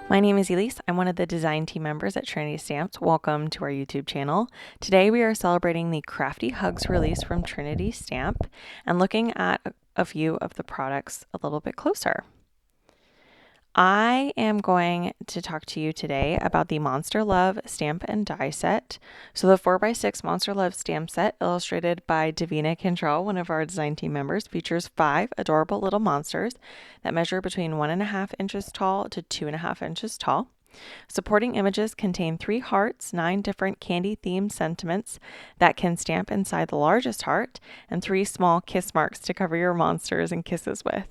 My name is Elise. I'm one of the design team members at Trinity Stamps. Welcome to our YouTube channel. Today we are celebrating the Crafty Hugs release from Trinity Stamp and looking at a few of the products a little bit closer. I am going to talk to you today about the Monster Love stamp and die set. So the 4x6 Monster Love stamp set, illustrated by Davina Cantrell, one of our design team members, features 5 adorable little monsters that measure between 1.5 inches tall to 2.5 inches tall. Supporting images contain 3 hearts, 9 different candy-themed sentiments that can stamp inside the largest heart, and 3 small kiss marks to cover your monsters and kisses with,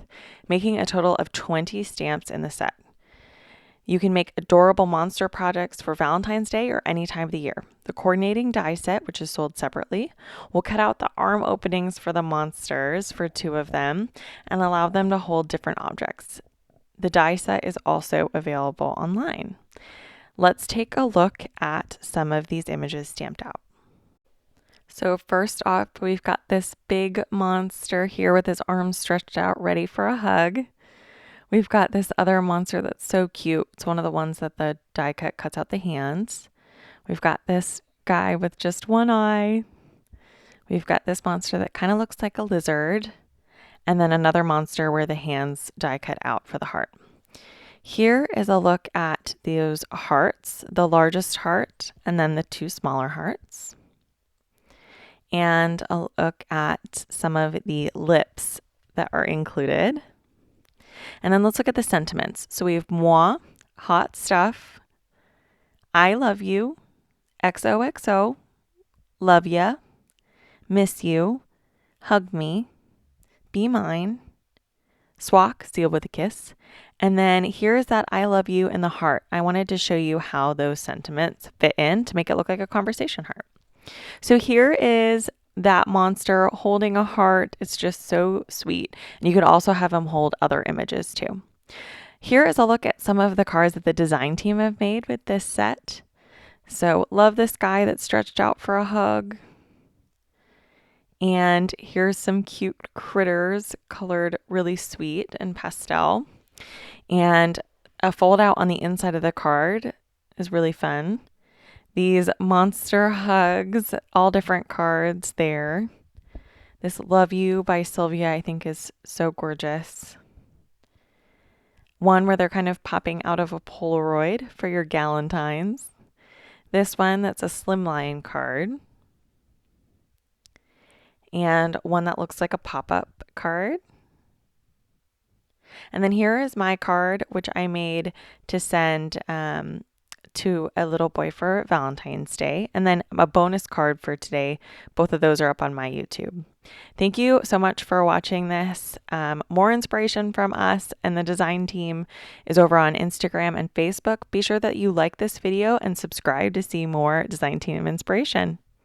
making a total of 20 stamps in the set. You can make adorable monster projects for Valentine's Day or any time of the year. The coordinating die set, which is sold separately, will cut out the arm openings for the monsters for 2 of them and allow them to hold different objects. The die set is also available online. Let's take a look at some of these images stamped out. So first off, we've got this big monster here with his arms stretched out, ready for a hug. We've got this other monster that's so cute. It's one of the ones that the die cut cuts out the hands. We've got this guy with just one eye. We've got this monster that kind of looks like a lizard. And then another monster where the hands die cut out for the heart. Here is a look at those hearts, the largest heart and then the 2 smaller hearts. And a look at some of the lips that are included. And then let's look at the sentiments. So we have moi, hot stuff, I love you, XOXO, love ya, miss you, hug me, be mine, swak, seal with a kiss. And then here's that I love you in the heart. I wanted to show you how those sentiments fit in to make it look like a conversation heart. So here is that monster holding a heart. It's just so sweet. And you could also have him hold other images too. Here is a look at some of the cards that the design team have made with this set. So love this guy that's stretched out for a hug. And here's some cute critters colored really sweet and pastel. And a fold out on the inside of the card is really fun. These monster hugs, all different cards there. This Love You by Sylvia I think is so gorgeous. One where they're kind of popping out of a Polaroid for your Galentines. This one that's a slimline card. And one that looks like a pop-up card. And then here is my card, which I made to send to a little boy for Valentine's Day. And then a bonus card for today. Both of those are up on my YouTube. Thank you so much for watching this. More inspiration from us and the design team is over on Instagram and Facebook. Be sure that you like this video and subscribe to see more design team inspiration.